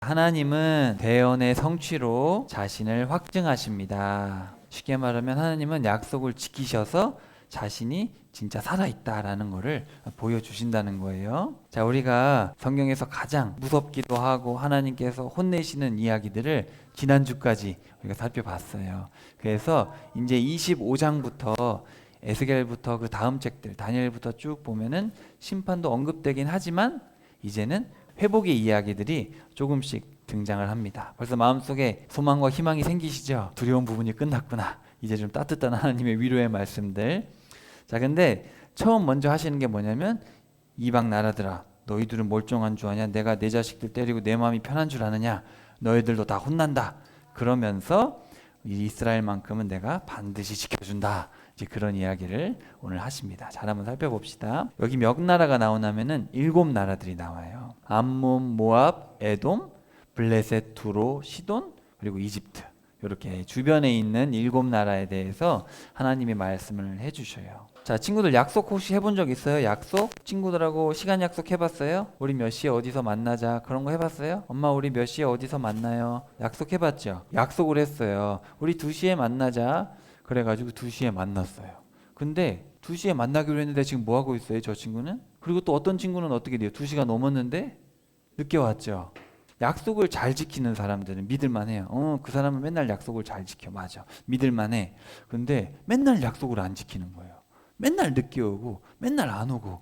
하나님은 대언의 성취로 자신을 확증하십니다. 쉽게 말하면 하나님은 약속을 지키셔서 자신이 진짜 살아있다라는 것을 보여주신다는 거예요. 자, 우리가 성경에서 가장 무섭기도 하고 하나님께서 혼내시는 이야기들을 지난주까지 우리가 살펴봤어요. 그래서 이제 25장부터 에스겔부터 그 다음 책들 다니엘부터 쭉 보면은 심판도 언급되긴 하지만 이제는 회복의 이야기들이 조금씩 등장을 합니다. 벌써 마음속에 소망과 희망이 생기시죠? 두려운 부분이 끝났구나. 이제 좀 따뜻한 하나님의 위로의 말씀들. 자, 근데 처음 먼저 하시는 게 뭐냐면 이방 나라들아, 너희들은 멀쩡한 줄 아냐? 내가 내 자식들 때리고 내 마음이 편한 줄 아느냐? 너희들도 다 혼난다. 그러면서 이스라엘만큼은 내가 반드시 지켜준다. 이제 그런 이야기를 오늘 하십니다. 잘 한번 살펴봅시다. 여기 몇 나라가 나오냐면은 7나라들이 나와요. 암몬, 모압, 에돔, 블레셋, 두로, 시돈, 그리고 이집트. 이렇게 주변에 있는 7나라에 대해서 하나님이 말씀을 해주셔요. 자, 친구들 약속 혹시 해본 적 있어요? 약속? 친구들하고 시간 약속 해봤어요? 우리 몇 시에 어디서 만나자 그런 거 해봤어요? 엄마 우리 몇 시에 어디서 만나요? 약속 해봤죠? 약속을 했어요. 우리 2시에 만나자. 그래가지고 2시에 만났어요. 근데 2시에 만나기로 했는데 지금 뭐 하고 있어요, 저 친구는? 그리고 또 어떤 친구는 어떻게 돼요? 2시가 넘었는데 늦게 왔죠. 약속을 잘 지키는 사람들은 믿을만해요. 그 사람은 맨날 약속을 잘 지켜. 맞아. 믿을만해. 근데 맨날 약속을 안 지키는 거예요. 맨날 늦게 오고 맨날 안 오고.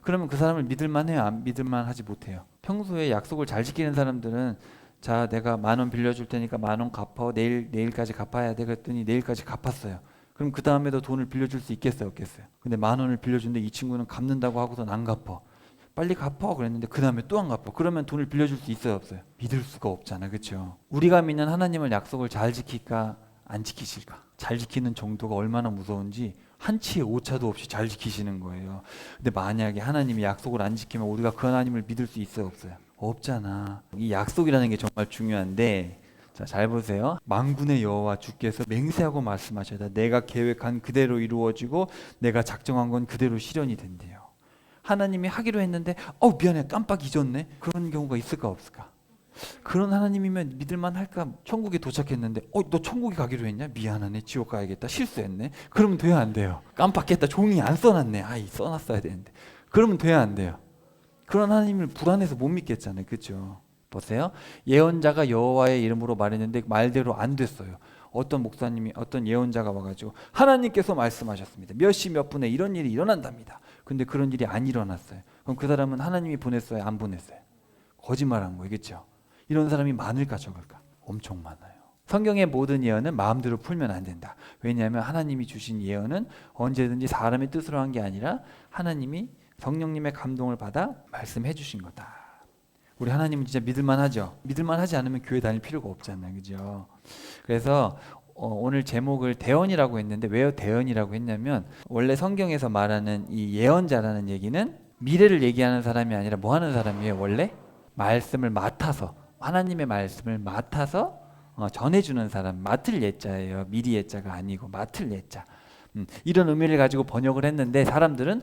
그러면 그 사람을 믿을만해요? 안 믿을만하지 못해요? 평소에 약속을 잘 지키는 사람들은 자, 내가 10,000원 빌려줄 테니까 10,000원 갚아. 내일까지 갚아야 돼. 그랬더니 내일까지 갚았어요. 그럼 그 다음에도 돈을 빌려줄 수 있겠어요, 없겠어요? 근데 10,000원을 빌려주는데 이 친구는 갚는다고 하고선 안 갚아. 빨리 갚아 그랬는데 그 다음에 또 안 갚아. 그러면 돈을 빌려줄 수 있어요, 없어요? 믿을 수가 없잖아, 그렇죠? 우리가 믿는 하나님을 약속을 잘 지킬까 안 지키실까? 잘 지키는 정도가 얼마나 무서운지 한치의 오차도 없이 잘 지키시는 거예요. 근데 만약에 하나님이 약속을 안 지키면 우리가 그 하나님을 믿을 수 있어요, 없어요? 없잖아. 이 약속이라는 게 정말 중요한데, 자, 잘 보세요. 만군의 여호와 주께서 맹세하고 말씀하셔야 내가 계획한 그대로 이루어지고 내가 작정한 건 그대로 실현이 된대요. 하나님이 하기로 했는데 미안해 깜빡 잊었네. 그런 경우가 있을까 없을까? 그런 하나님이면 믿을만 할까? 천국에 도착했는데 너 천국에 가기로 했냐? 미안하네 지옥 가야겠다 실수했네. 그러면 돼야 안 돼요? 깜빡했다 종이 안 써놨네. 써놨어야 되는데. 그러면 돼야 안 돼요? 그런 하나님을 불안해서 못 믿겠잖아요. 그렇죠? 보세요. 예언자가 여호와의 이름으로 말했는데 말대로 안 됐어요. 어떤 목사님이 어떤 예언자가 와가지고 하나님께서 말씀하셨습니다. 몇 시 몇 분에 이런 일이 일어난답니다. 근데 그런 일이 안 일어났어요. 그럼 그 사람은 하나님이 보냈어요? 안 보냈어요? 거짓말한 거예요. 그렇죠? 이런 사람이 많을까 적을까? 엄청 많아요. 성경의 모든 예언은 마음대로 풀면 안 된다. 왜냐하면 하나님이 주신 예언은 언제든지 사람의 뜻으로 한 게 아니라 하나님이 성령님의 감동을 받아 말씀해 주신 거다. 우리 하나님은 진짜 믿을만 하죠. 믿을만 하지 않으면 교회 다닐 필요가 없잖아요. 그죠? 그래서 오늘 제목을 대언이라고 했는데 왜 대언이라고 했냐면 원래 성경에서 말하는 이 예언자라는 얘기는 미래를 얘기하는 사람이 아니라 뭐 하는 사람이에요? 원래 말씀을 맡아서 하나님의 말씀을 맡아서 전해주는 사람, 맡을 예자예요. 미리 예자가 아니고 맡을 예자. 이런 의미를 가지고 번역을 했는데 사람들은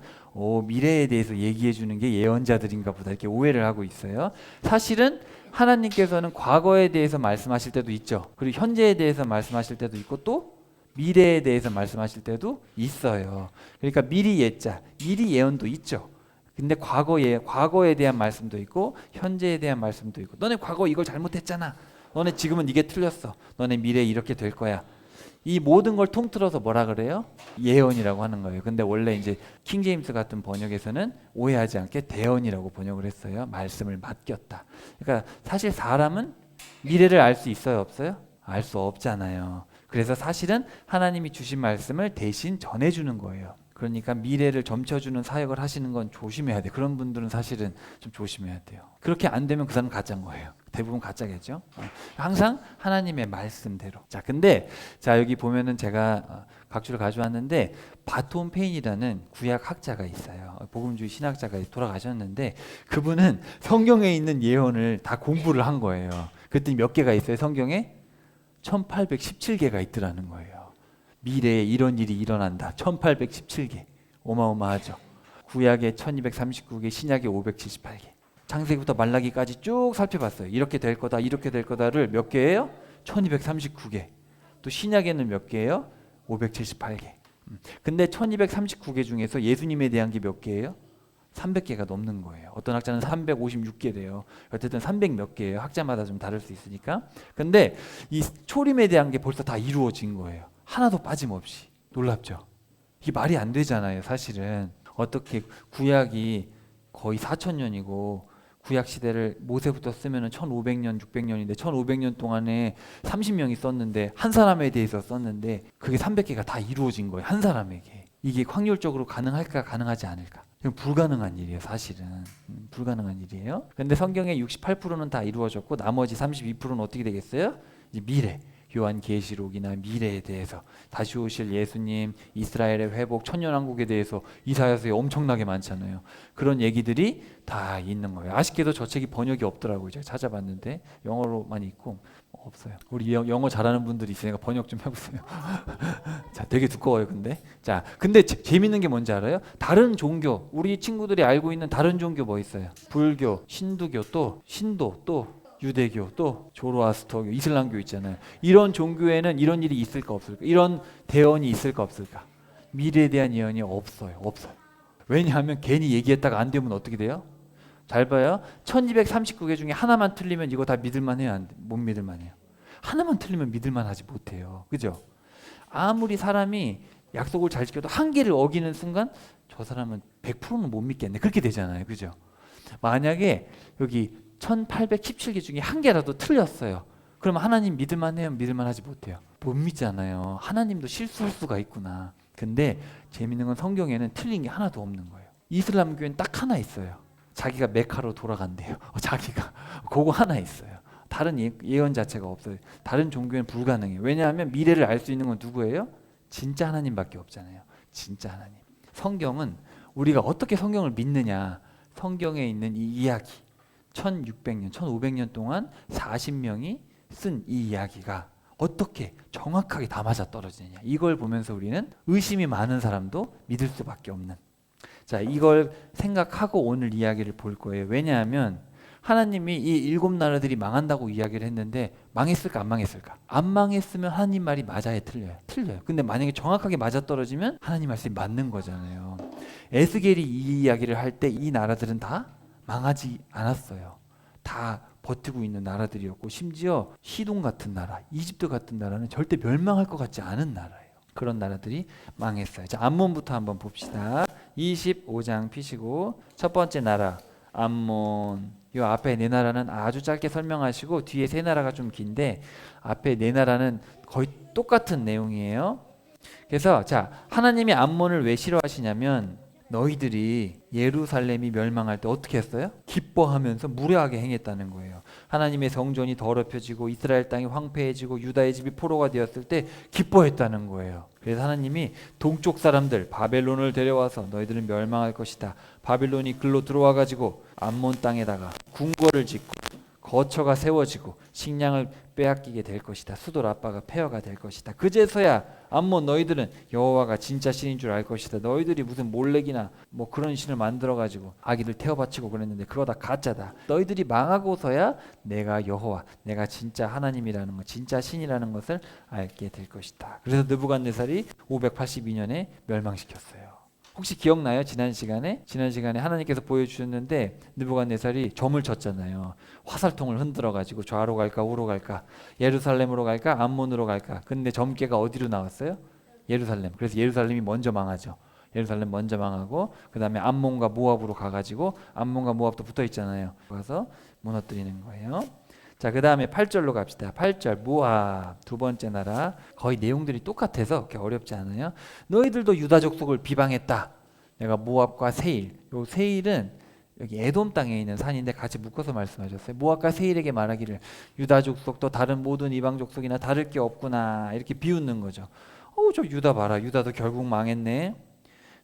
미래에 대해서 얘기해 주는 게 예언자들인가 보다 이렇게 오해를 하고 있어요. 사실은 하나님께서는 과거에 대해서 말씀하실 때도 있죠. 그리고 현재에 대해서 말씀하실 때도 있고 또 미래에 대해서 말씀하실 때도 있어요. 그러니까 미리 예자, 미리 예언도 있죠. 근데 과거에 대한 말씀도 있고 현재에 대한 말씀도 있고 너네 과거 이걸 잘못했잖아. 너네 지금은 이게 틀렸어. 너네 미래에 이렇게 될 거야. 이 모든 걸 통틀어서 뭐라 그래요? 예언이라고 하는 거예요. 근데 원래 이제 킹제임스 같은 번역에서는 오해하지 않게 대언이라고 번역을 했어요. 말씀을 맡겼다. 그러니까 사실 사람은 미래를 알 수 있어요, 없어요? 알 수 없잖아요. 그래서 사실은 하나님이 주신 말씀을 대신 전해주는 거예요. 그러니까 미래를 점쳐주는 사역을 하시는 건 조심해야 돼. 그런 분들은 사실은 좀 조심해야 돼요. 그렇게 안 되면 그 사람은 가짜인 거예요. 대부분 가짜겠죠. 항상 하나님의 말씀대로. 자, 근데 자 여기 보면은 제가 각주를 가져왔는데 바톤 페인이라는 구약 학자가 있어요. 복음주의 신학자가 돌아가셨는데 그분은 성경에 있는 예언을 다 공부를 한 거예요. 그랬더니 몇 개가 있어요? 성경에 1817개가 있더라는 거예요. 미래에 이런 일이 일어난다. 1817개. 어마어마하죠. 구약에 1239개, 신약에 578개. 창세기부터 말라기까지 쭉 살펴봤어요. 이렇게 될 거다, 이렇게 될 거다를 몇 개예요? 1239개. 또 신약에는 몇 개예요? 578개. 근데 1239개 중에서 예수님에 대한 게 몇 개예요? 300개가 넘는 거예요. 어떤 학자는 356개 돼요. 어쨌든 300 몇 개예요. 학자마다 좀 다를 수 있으니까. 근데 이 초림에 대한 게 벌써 다 이루어진 거예요. 하나도 빠짐없이. 놀랍죠? 이게 말이 안 되잖아요, 사실은. 어떻게 구약이 거의 4,000년이고 구약 시대를 모세부터 쓰면은 1,500년, 600년인데 1,500년 동안에 30명이 썼는데 한 사람에 대해서 썼는데 그게 300개가 다 이루어진 거예요. 한 사람에게. 이게 확률적으로 가능할까, 가능하지 않을까? 이건 불가능한 일이에요, 사실은. 불가능한 일이에요. 근데 성경의 68%는 다 이루어졌고 나머지 32%는 어떻게 되겠어요? 이제 미래. 요한계시록이나 미래에 대해서 다시 오실 예수님, 이스라엘의 회복, 천년왕국에 대해서 이사야서에 엄청나게 많잖아요. 그런 얘기들이 다 있는 거예요. 아쉽게도 저 책이 번역이 없더라고요. 제가 찾아봤는데 영어로만 있고 없어요. 우리 영어 잘하는 분들이 있으니까 번역 좀 해보세요. 자, 되게 두꺼워요, 근데. 자, 근데 재밌는 게 뭔지 알아요? 다른 종교, 우리 친구들이 알고 있는 다른 종교 뭐 있어요? 불교, 신두교, 또 신도, 또 유대교, 또 조로아스터교, 이슬람교 있잖아요. 이런 종교에는 이런 일이 있을까 없을까? 이런 대언이 있을까 없을까? 미래에 대한 예언이 없어요. 없어요. 왜냐하면 괜히 얘기했다가 안 되면 어떻게 돼요? 잘 봐요. 1239개 중에 하나만 틀리면 이거 다 믿을만 해요? 못 믿을만 해요? 하나만 틀리면 믿을만 하지 못해요. 그죠? 아무리 사람이 약속을 잘 지켜도 한 개를 어기는 순간 저 사람은 100%는 못 믿겠네. 그렇게 되잖아요. 그죠? 만약에 여기 1817개 중에 한 개라도 틀렸어요. 그럼 하나님 믿을만 해요? 믿을만 하지 못해요? 못 믿잖아요. 하나님도 실수할 수가 있구나. 근데 재밌는 건 성경에는 틀린 게 하나도 없는 거예요. 이슬람교는 딱 하나 있어요. 자기가 메카로 돌아간대요. 자기가 그거 하나 있어요. 다른 예언 자체가 없어요. 다른 종교는 불가능해요. 왜냐하면 미래를 알 수 있는 건 누구예요? 진짜 하나님밖에 없잖아요. 진짜 하나님. 성경은 우리가 어떻게 성경을 믿느냐. 성경에 있는 이 이야기 1600년, 1500년 동안 40명이 쓴 이 이야기가 어떻게 정확하게 다 맞아떨어지느냐. 이걸 보면서 우리는 의심이 많은 사람도 믿을 수밖에 없는. 자, 이걸 생각하고 오늘 이야기를 볼 거예요. 왜냐하면 하나님이 이 7나라들이 망한다고 이야기를 했는데 망했을까 안 망했을까? 안 망했으면 하나님 말이 맞아요, 틀려요? 틀려요. 근데 만약에 정확하게 맞아떨어지면 하나님 말씀이 맞는 거잖아요. 에스겔이 이 이야기를 할 때 이 나라들은 다 망하지 않았어요. 다 버티고 있는 나라들이었고 심지어 시돈 같은 나라, 이집트 같은 나라는 절대 멸망할 것 같지 않은 나라예요. 그런 나라들이 망했어요. 자, 암몬부터 한번 봅시다. 25장 피시고 첫 번째 나라 암몬. 이 앞에 네 나라는 아주 짧게 설명하시고 뒤에 세 나라가 좀 긴데 앞에 네 나라는 거의 똑같은 내용이에요. 그래서 자, 하나님이 암몬을 왜 싫어하시냐면 너희들이 예루살렘이 멸망할 때 어떻게 했어요? 기뻐하면서 무례하게 행했다는 거예요. 하나님의 성전이 더럽혀지고 이스라엘 땅이 황폐해지고 유다의 집이 포로가 되었을 때 기뻐했다는 거예요. 그래서 하나님이 동쪽 사람들 바벨론을 데려와서 너희들은 멸망할 것이다. 바벨론이 글로 들어와 가지고 암몬 땅에다가 궁궐을 짓고 거처가 세워지고 식량을 빼앗기게 될 것이다. 수도 라빠가 폐허가 될 것이다. 그제서야 암몬 너희들은 여호와가 진짜 신인 줄 알 것이다. 너희들이 무슨 몰렉이나 뭐 그런 신을 만들어 가지고 아기들 태워 바치고 그랬는데 그거 다 가짜다. 너희들이 망하고서야 내가 여호와, 내가 진짜 하나님이라는 것, 진짜 신이라는 것을 알게 될 것이다. 그래서 느부갓네살이 582년에 멸망시켰어요. 혹시 기억나요? 지난 시간에 하나님께서 보여주셨는데 느부갓네살이 점을 쳤잖아요. 화살통을 흔들어 가지고 좌로 갈까 우로 갈까, 예루살렘으로 갈까 암몬으로 갈까. 근데 점괘가 어디로 나왔어요? 예루살렘. 그래서 예루살렘이 먼저 망하죠. 예루살렘 먼저 망하고 그 다음에 암몬과 모압으로 가가지고 암몬과 모압도 붙어 있잖아요. 가서 무너뜨리는 거예요. 자, 그 다음에 8절로 갑시다. 8절 모압 두 번째 나라. 거의 내용들이 똑같아서 그렇게 어렵지 않아요. 너희들도 유다 족속을 비방했다. 내가 모압과 세일. 요 세일은 여기 에돔 땅에 있는 산인데 같이 묶어서 말씀하셨어요. 모압과 세일에게 말하기를 유다 족속도 다른 모든 이방 족속이나 다를 게 없구나. 이렇게 비웃는 거죠. 저 유다 봐라. 유다도 결국 망했네.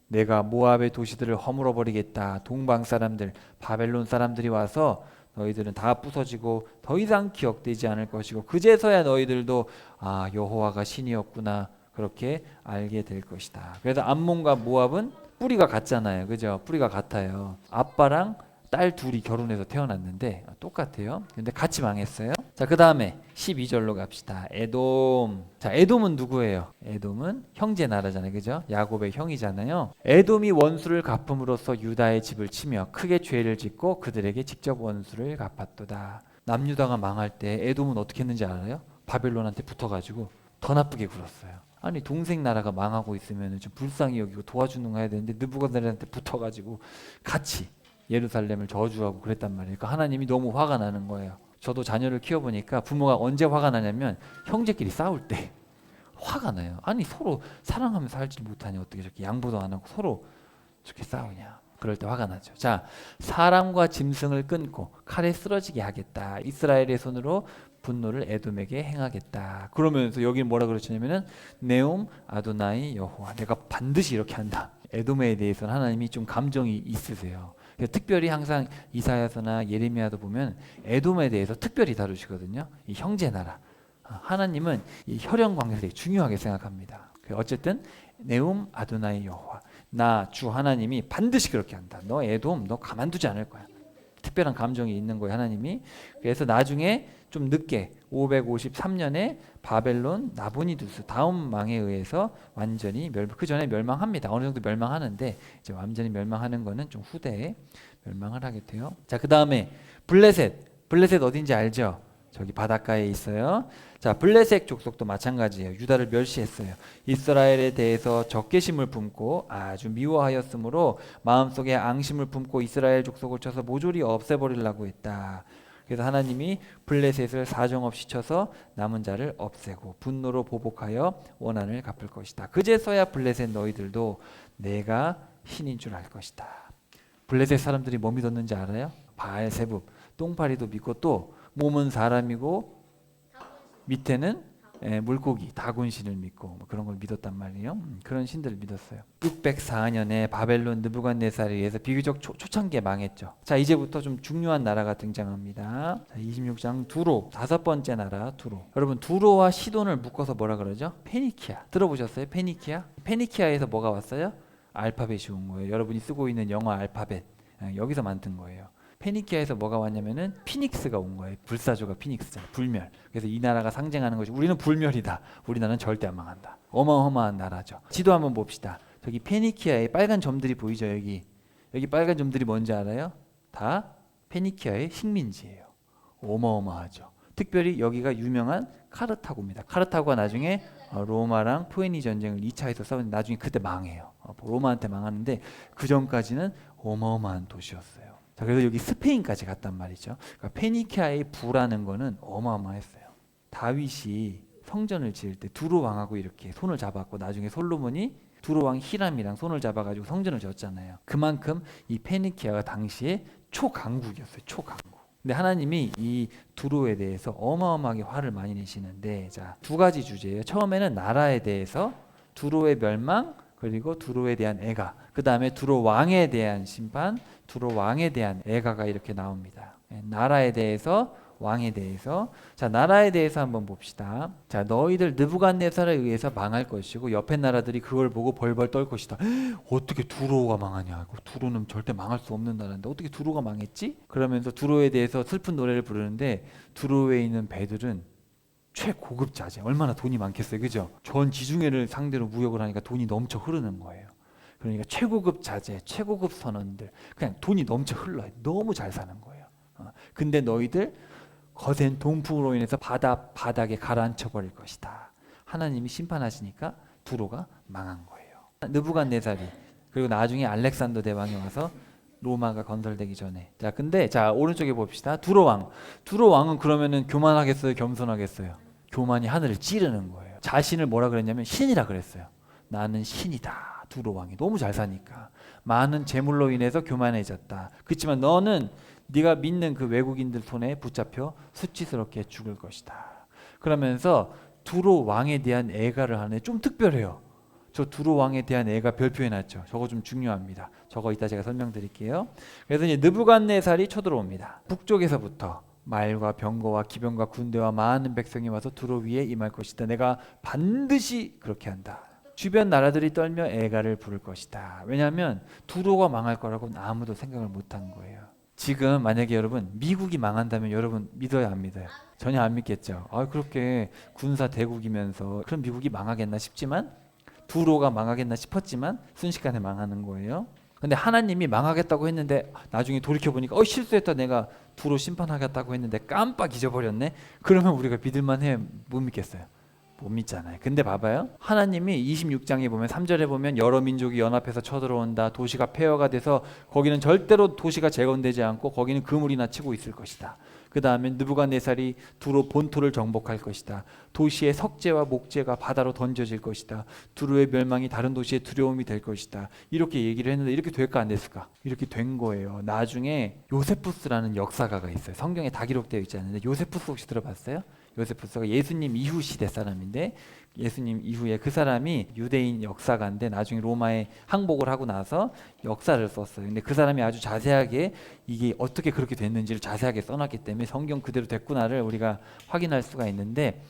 내가 모압의 도시들을 허물어 버리겠다. 동방 사람들, 바벨론 사람들이 와서 너희들은 다 부서지고 더 이상 기억되지 않을 것이고 그제서야 너희들도 아, 여호와가 신이었구나 그렇게 알게 될 것이다. 그래서 암몬과 모압은 뿌리가 같잖아요. 그죠? 뿌리가 같아요. 아빠랑 딸 둘이 결혼해서 태어났는데 똑같아요. 근데 같이 망했어요. 자, 그 다음에 12절로 갑시다. 에돔. 자, 에돔은 누구예요? 에돔은 형제 나라잖아요. 그죠? 야곱의 형이잖아요. 에돔이 원수를 갚음으로써 유다의 집을 치며 크게 죄를 짓고 그들에게 직접 원수를 갚았도다. 남유다가 망할 때 에돔은 어떻게 했는지 알아요? 바벨론한테 붙어가지고 더 나쁘게 굴었어요. 아니 동생 나라가 망하고 있으면 좀 불쌍히 여기고 도와주는 거 해야 되는데 느부갓네살한테 붙어가지고 같이 예루살렘을 저주하고 그랬단 말이에요. 그러니까 하나님이 너무 화가 나는 거예요. 저도 자녀를 키워보니까 부모가 언제 화가 나냐면 형제끼리 싸울 때 화가 나요. 아니 서로 사랑하면서 살지 못하냐, 어떻게 저렇게 양보도 안 하고 서로 저렇게 싸우냐. 그럴 때 화가 나죠. 자, 사람과 짐승을 끊고 칼에 쓰러지게 하겠다. 이스라엘의 손으로 분노를 에돔에게 행하겠다. 그러면서 여기 뭐라 그러시냐면은 네옴 아도나이 여호와, 내가 반드시 이렇게 한다. 에돔에 대해서는 하나님이 좀 감정이 있으세요. 특별히 항상 이사야서나 예레미야도 보면 에돔에 대해서 특별히 다루시거든요. 이 형제 나라. 하나님은 이 혈연 관계를 되게 중요하게 생각합니다. 어쨌든 네움 아도나이 여호와, 나 주 하나님이 반드시 그렇게 한다. 너 에돔 너 가만두지 않을 거야. 특별한 감정이 있는 거예요, 하나님이. 그래서 나중에 좀 늦게 553년에 바벨론 나부니두스 다음 왕에 의해서 완전히 그 전에 멸망합니다. 어느 정도 멸망하는데 이제 완전히 멸망하는 거는 좀 후대에 멸망을 하게 돼요. 자, 그 다음에 블레셋 어딘지 알죠? 저기 바닷가에 있어요. 자, 블레셋 족속도 마찬가지예요. 유다를 멸시했어요. 이스라엘에 대해서 적개심을 품고 아주 미워하였으므로 마음속에 앙심을 품고 이스라엘 족속을 쳐서 모조리 없애버리려고 했다. 그래서 하나님이 블레셋을 사정없이 쳐서 남은 자를 없애고 분노로 보복하여 원한을 갚을 것이다. 그제서야 블레셋 너희들도 내가 신인 줄 알 것이다. 블레셋 사람들이 뭐 믿었는지 알아요? 바알세붑, 똥파리도 믿고 또 몸은 사람이고 밑에는 물고기, 다곤신을 믿고 뭐 그런 걸 믿었단 말이에요. 그런 신들을 믿었어요. 604년에 바벨론 느부갓네살에 의해서 비교적 초창기에 망했죠. 자, 이제부터 좀 중요한 나라가 등장합니다. 자, 26장 두로, 다섯 번째 나라 두로. 여러분 두로와 시돈을 묶어서 뭐라 그러죠? 페니키아. 들어보셨어요? 페니키아? 페니키아에서 뭐가 왔어요? 알파벳이 온 거예요. 여러분이 쓰고 있는 영어 알파벳 여기서 만든 거예요. 페니키아에서 뭐가 왔냐면은 피닉스가 온 거예요. 불사조가 피닉스잖아요. 불멸. 그래서 이 나라가 상징하는 것이 우리는 불멸이다. 우리나라는 절대 안 망한다. 어마어마한 나라죠. 지도 한번 봅시다. 저기 페니키아에 빨간 점들이 보이죠? 여기 빨간 점들이 뭔지 알아요? 다 페니키아의 식민지예요. 어마어마하죠. 특별히 여기가 유명한 카르타고입니다. 카르타고가 나중에 로마랑 포에니 전쟁을 2차에서 싸웠는데 나중에 그때 망해요. 로마한테 망하는데 그 전까지는 어마어마한 도시였어요. 자, 그래서 여기 스페인까지 갔단 말이죠. 그러니까 페니키아의 부라는 거는 어마어마했어요. 다윗이 성전을 지을 때 두로 왕하고 이렇게 손을 잡았고 나중에 솔로몬이 두로 왕 히람이랑 손을 잡아가지고 성전을 지었잖아요. 그만큼 이 페니키아가 당시에 초강국이었어요. 초강국. 근데 하나님이 이 두로에 대해서 어마어마하게 화를 많이 내시는데, 자, 두 가지 주제예요. 처음에는 나라에 대해서 두로의 멸망, 그리고 두로에 대한 애가, 그 다음에 두로 왕에 대한 심판, 두로 왕에 대한 애가가 이렇게 나옵니다. 나라에 대해서, 왕에 대해서. 자, 나라에 대해서 한번 봅시다. 자, 너희들 느부갓네살에 의해서 망할 것이고 옆에 나라들이 그걸 보고 벌벌 떨 것이다. 어떻게 두로가 망하냐? 두로는 절대 망할 수 없는 나라인데 어떻게 두로가 망했지? 그러면서 두로에 대해서 슬픈 노래를 부르는데 두로에 있는 배들은 최고급 자재, 얼마나 돈이 많겠어요, 그죠? 전 지중해를 상대로 무역을 하니까 돈이 넘쳐 흐르는 거예요. 그러니까 최고급 자재, 최고급 선원들, 그냥 돈이 넘쳐 흘러요. 너무 잘 사는 거예요. 근데 너희들 거센 동풍으로 인해서 바닥에 가라앉혀 버릴 것이다. 하나님이 심판하시니까 두로가 망한 거예요. 느부갓네살이, 그리고 나중에 알렉산더 대왕이 와서 로마가 건설되기 전에. 자, 근데 자, 오른쪽에 봅시다. 두로 왕. 두로 왕은 그러면은 교만하겠어요, 겸손하겠어요? 교만이 하늘을 찌르는 거예요. 자신을 뭐라 그랬냐면 신이라 그랬어요. 나는 신이다. 두로 왕이 너무 잘 사니까. 많은 재물로 인해서 교만해졌다. 그렇지만 너는 네가 믿는 그 외국인들 손에 붙잡혀 수치스럽게 죽을 것이다. 그러면서 두로 왕에 대한 애가를 하네. 좀 특별해요. 저 두로 왕에 대한 애가 별표해 놨죠. 저거 좀 중요합니다. 저거 이따 제가 설명드릴게요. 그래서 이제 느부갓네살이 쳐들어옵니다. 북쪽에서부터 말과 병거와 기병과 군대와 많은 백성이 와서 두로 위에 임할 것이다. 내가 반드시 그렇게 한다. 주변 나라들이 떨며 애가를 부를 것이다. 왜냐하면 두로가 망할 거라고는 아무도 생각을 못한 거예요. 지금 만약에 여러분 미국이 망한다면 여러분 믿어야 안 믿어요? 전혀 안 믿겠죠. 그렇게 군사 대국이면서 그럼 미국이 망하겠나 싶지만, 두로가 망하겠나 싶었지만 순식간에 망하는 거예요. 근데 하나님이 망하겠다고 했는데 나중에 돌이켜보니까 실수했다, 내가 두로 심판하겠다고 했는데 깜빡 잊어버렸네. 그러면 우리가 믿을만해? 못 믿겠어요. 못 믿잖아요. 근데 봐봐요. 하나님이 26장에 보면 3절에 보면 여러 민족이 연합해서 쳐들어온다. 도시가 폐허가 돼서 거기는 절대로 도시가 재건되지 않고 거기는 그물이나 치고 있을 것이다. 그 다음에 느부갓네살이 두로 본토를 정복할 것이다. 도시의 석재와 목재가 바다로 던져질 것이다. 두로의 멸망이 다른 도시의 두려움이 될 것이다. 이렇게 얘기를 했는데 이렇게 될까 안 됐을까? 이렇게 된 거예요. 나중에 요세푸스라는 역사가가 있어요. 성경에 다 기록되어 있지 않는데 요세푸스 혹시 들어봤어요? 요세푸스가 예수님 이후 시대 사람인데, 예수님 이후에 그 사람이 유대인 역사가인데 나중에 로마에 항복을 하고 나서 역사를 썼어요. 근데 그 사람이 아주 자세하게 이게 어떻게 그렇게 됐는지를 자세하게 써놨기 때문에 성경 그대로 됐구나를 우리가 확인할 수가 있는데,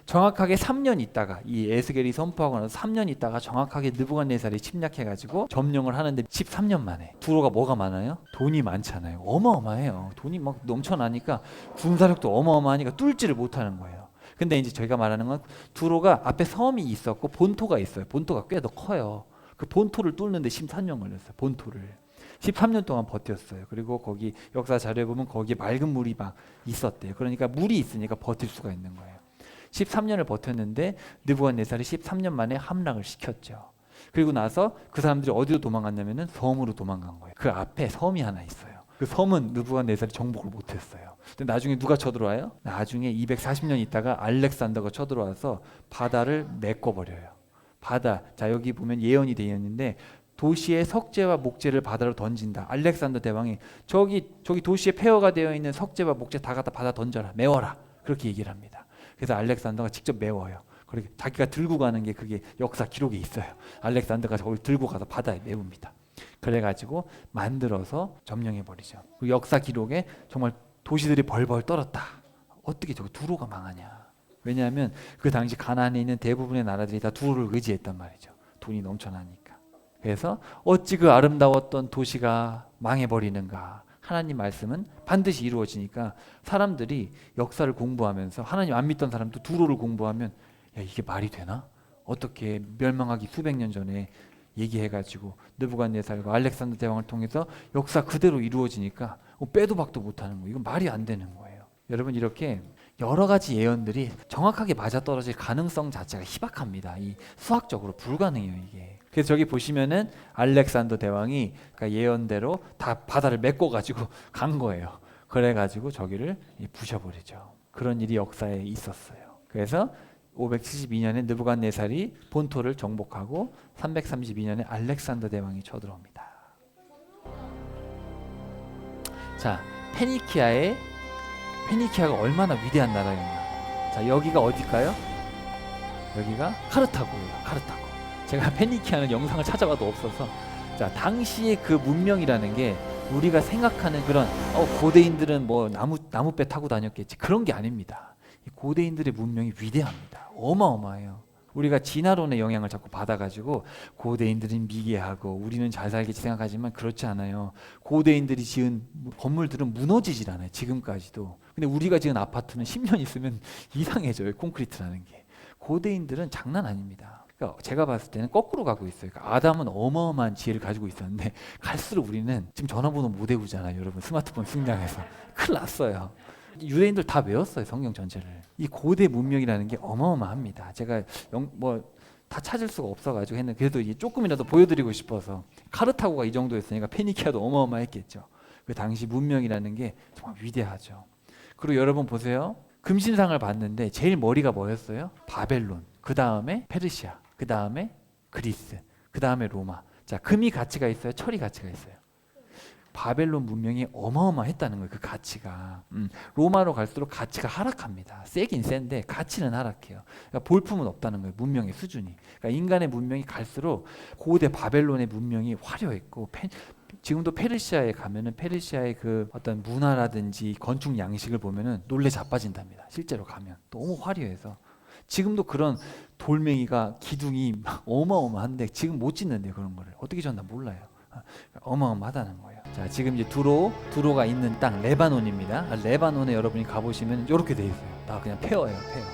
정확하게 3년 있다가 이 에스겔이 선포하고 나서 3년 있다가 정확하게 느부갓네살이 침략해가지고 점령을 하는데 13년 만에. 두로가 뭐가 많아요? 돈이 많잖아요. 어마어마해요. 돈이 막 넘쳐나니까 군사력도 어마어마하니까 뚫지를 못하는 거예요. 근데 이제 저희가 말하는 건 두로가 앞에 섬이 있었고 본토가 있어요. 본토가 꽤 더 커요. 그 본토를 뚫는데 13년 걸렸어요. 본토를 13년 동안 버텼어요. 그리고 거기 역사 자료에 보면 거기에 맑은 물이 막 있었대요. 그러니까 물이 있으니까 버틸 수가 있는 거예요. 13년을 버텼는데 느부갓네살이 13년 만에 함락을 시켰죠. 그리고 나서 그 사람들이 어디로 도망갔냐면은 섬으로 도망간 거예요. 그 앞에 섬이 하나 있어요. 그 섬은 느부갓네살이 정복을 못했어요. 근데 나중에 누가 쳐들어와요? 나중에 240년 있다가 알렉산더가 쳐들어와서 바다를 메꿔버려요. 바다, 자 여기 보면 예언이 되어 있는데 도시의 석재와 목재를 바다로 던진다. 알렉산더 대왕이 저기 도시에 폐허가 되어 있는 석재와 목재 다 갖다 바다 던져라, 메워라, 그렇게 얘기를 합니다. 그래서 알렉산더가 직접 메워요. 그렇게 자기가 들고 가는 게 그게 역사 기록에 있어요. 알렉산더가 저걸 들고 가서 바다에 메웁니다. 그래가지고 만들어서 점령해버리죠. 그 역사 기록에 정말 도시들이 벌벌 떨었다. 어떻게 저거 두로가 망하냐. 왜냐하면 그 당시 가나안에 있는 대부분의 나라들이 다 두로를 의지했단 말이죠. 돈이 넘쳐나니까. 그래서 어찌 그 아름다웠던 도시가 망해버리는가. 하나님 말씀은 반드시 이루어지니까 사람들이 역사를 공부하면서, 하나님 안 믿던 사람도 두로를 공부하면 야 이게 말이 되나? 어떻게 멸망하기 수백 년 전에 얘기해가지고 느부갓네살과 알렉산더 대왕을 통해서 역사 그대로 이루어지니까 빼도 박도 못하는 거예요. 이건 말이 안 되는 거예요. 여러분 이렇게 여러 가지 예언들이 정확하게 맞아떨어질 가능성 자체가 희박합니다. 이 수학적으로 불가능해요 이게. 그래서 저기 보시면은 알렉산더 대왕이 그러니까 예언대로 다 바다를 메꿔가지고 간 거예요. 그래가지고 저기를 부셔버리죠. 그런 일이 역사에 있었어요. 그래서 572년에 느부갓네살이 본토를 정복하고 332년에 알렉산더 대왕이 쳐들어옵니다. 자, 페니키아가 얼마나 위대한 나라였나. 자, 여기가 어딜까요? 여기가 카르타고예요. 카르타고. 제가 페니키아는 영상을 찾아봐도 없어서, 자 당시의 그 문명이라는 게 우리가 생각하는 그런 고대인들은 뭐 나무배 타고 다녔겠지, 그런 게 아닙니다. 이 고대인들의 문명이 위대합니다. 어마어마해요. 우리가 진화론의 영향을 자꾸 받아가지고 고대인들은 미개하고 우리는 잘 살겠지 생각하지만 그렇지 않아요. 고대인들이 지은 건물들은 무너지질 않아요. 지금까지도. 근데 우리가 지은 아파트는 10년 있으면 이상해져요. 콘크리트라는 게. 고대인들은 장난 아닙니다. 그러니까 제가 봤을 때는 거꾸로 가고 있어요. 그러니까 아담은 어마어마한 지혜를 가지고 있었는데 갈수록 우리는 지금 전화번호 못 외우잖아요. 여러분 스마트폰 승장해서 큰일 났어요. 유대인들 다 외웠어요. 성경 전체를. 이 고대 문명이라는 게 어마어마합니다. 제가 다 찾을 수가 없어가지고 했는데 그래도 이제 조금이라도 보여드리고 싶어서. 카르타고가 이 정도였으니까 페니키아도 어마어마했겠죠. 그 당시 문명이라는 게 정말 위대하죠. 그리고 여러분 보세요. 금신상을 봤는데 제일 머리가 뭐였어요? 바벨론, 그 다음에 페르시아, 그 다음에 그리스, 그 다음에 로마. 자, 금이 가치가 있어요? 철이 가치가 있어요? 바벨론 문명이 어마어마했다는 거예요. 그 가치가. 로마로 갈수록 가치가 하락합니다. 세긴 센데 가치는 하락해요. 그러니까 볼품은 없다는 거예요. 문명의 수준이. 그러니까 인간의 문명이 갈수록 고대 바벨론의 문명이 화려했고, 지금도 페르시아에 가면은 페르시아의 그 어떤 문화라든지 건축 양식을 보면은 놀래 자빠진답니다. 실제로 가면 너무 화려해서. 지금도 그런 돌멩이가 기둥이 어마어마한데 지금 못 짓는데 그런 거를 어떻게 졌나 몰라요. 어마어마하다는 거예요. 자, 지금 이제 두로가 있는 땅 레바논입니다. 레바논에 여러분이 가보시면 이렇게 돼 있어요. 다 그냥 폐허예요, 폐허.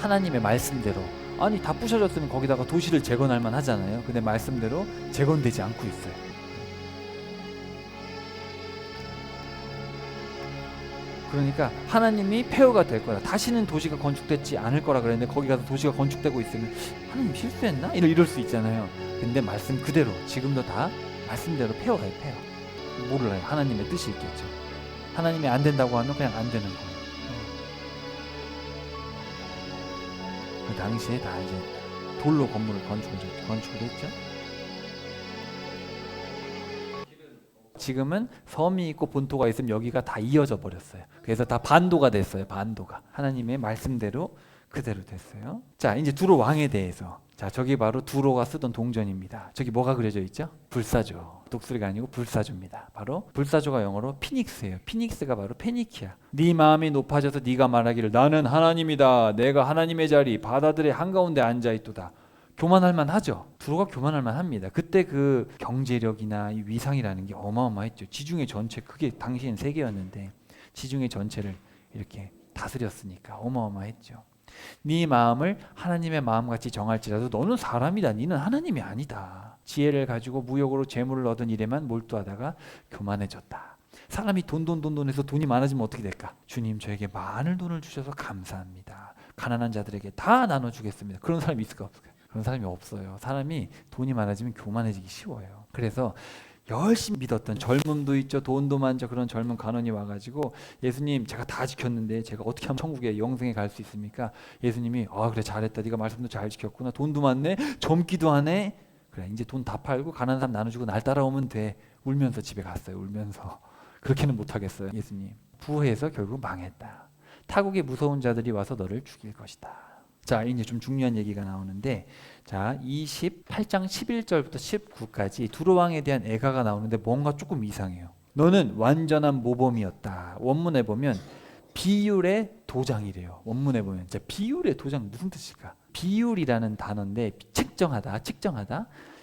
하나님의 말씀대로. 아니 다 부셔졌으면 거기다가 도시를 재건할 만 하잖아요. 근데 말씀대로 재건되지 않고 있어요. 그러니까 하나님이 폐허가 될 거다. 다시는 도시가 건축되지 않을 거라 그랬는데 거기 가서 도시가 건축되고 있으면 하나님 실수했나? 이럴 수 있잖아요. 근데 말씀 그대로 지금도 다 말씀대로 폐허가요, 폐허. 몰라요. 하나님의 뜻이 있겠죠. 하나님이 안 된다고 하면 그냥 안 되는 거예요. 그 당시에 다 이제 돌로 건물을 건축을 했죠. 지금은 섬이 있고 본토가 있으면 여기가 다 이어져 버렸어요. 그래서 다 반도가 됐어요. 반도가 하나님의 말씀대로 그대로 됐어요. 자, 이제 두로 왕에 대해서. 자, 저기 바로 두로가 쓰던 동전입니다. 저기 뭐가 그려져 있죠? 불사조. 독수리가 아니고 불사조입니다. 바로 불사조가 영어로 피닉스예요. 피닉스가 바로 페니키아. 네 마음이 높아져서 네가 말하기를 나는 하나님이다. 내가 하나님의 자리 바다들의 한가운데 앉아있도다. 교만할 만하죠. 두로가 교만할 만합니다. 그때 그 경제력이나 이 위상이라는 게 어마어마했죠. 지중해 전체, 그게 당시엔 세계였는데 지중해 전체를 이렇게 다스렸으니까 어마어마했죠. 네 마음을 하나님의 마음같이 정할지라도 너는 사람이다. 너는 하나님이 아니다. 지혜를 가지고 무역으로 재물을 얻은 일에만 몰두하다가 교만해졌다. 사람이 돈 해서 돈이 많아지면 어떻게 될까? 주님, 저에게 많은 돈을 주셔서 감사합니다. 가난한 자들에게 다 나눠주겠습니다. 그런 사람이 있을까 없을까요? 그런 사람이 없어요. 사람이 돈이 많아지면 교만해지기 쉬워요. 그래서 열심히 믿었던 젊음도 있죠. 돈도 많죠. 그런 젊은 간원이 와가지고 예수님, 제가 다 지켰는데 제가 어떻게 하면 천국에 영생에 갈 수 있습니까? 예수님이 그래, 잘했다. 네가 말씀도 잘 지켰구나. 돈도 많네. 젊기도 하네. 그래, 이제 돈 다 팔고 가난한 사람 나눠주고 날 따라오면 돼. 울면서 집에 갔어요. 울면서. 그렇게는 못하겠어요. 예수님. 부해서 결국 망했다. 타국의 무서운 자들이 와서 너를 죽일 것이다. 자, 이제 좀 중요한 얘기가 나오는데, 자, 28장 11절부터 19까지 두로왕에 대한 애가가 나오는데 뭔가 조금 이상해요. 너는 완전한 모범이었다. 원문에 보면 비율의 도장이래요. 원문에 보면. 자, 비율의 도장 무슨 뜻일까? 비율이라는 단어인데 측정하다,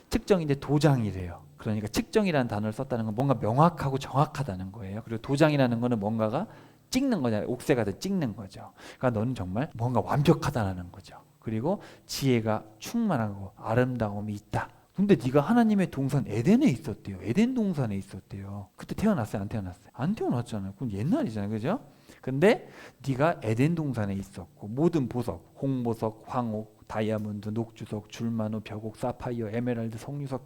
측정인데 도장이래요. 그러니까 측정이라는 단어를 썼다는 건 뭔가 명확하고 정확하다는 거예요. 그리고 도장이라는 거는 뭔가가 찍는 거잖아요. 옥새가든 찍는 거죠. 그러니까 너는 정말 뭔가 완벽하다는 거죠. 그리고 지혜가 충만하고 아름다움이 있다. 근데 네가 하나님의 동산 에덴에 있었대요. 에덴 동산에 있었대요. 그때 태어났어요? 안 태어났어요? 안 태어났잖아요. 그건 옛날이잖아요. 그죠? 근데 네가 에덴 동산에 있었고 모든 보석, 홍보석, 황옥, 다이아몬드, 녹주석, 줄마노, 벽옥, 사파이어, 에메랄드, 석류석,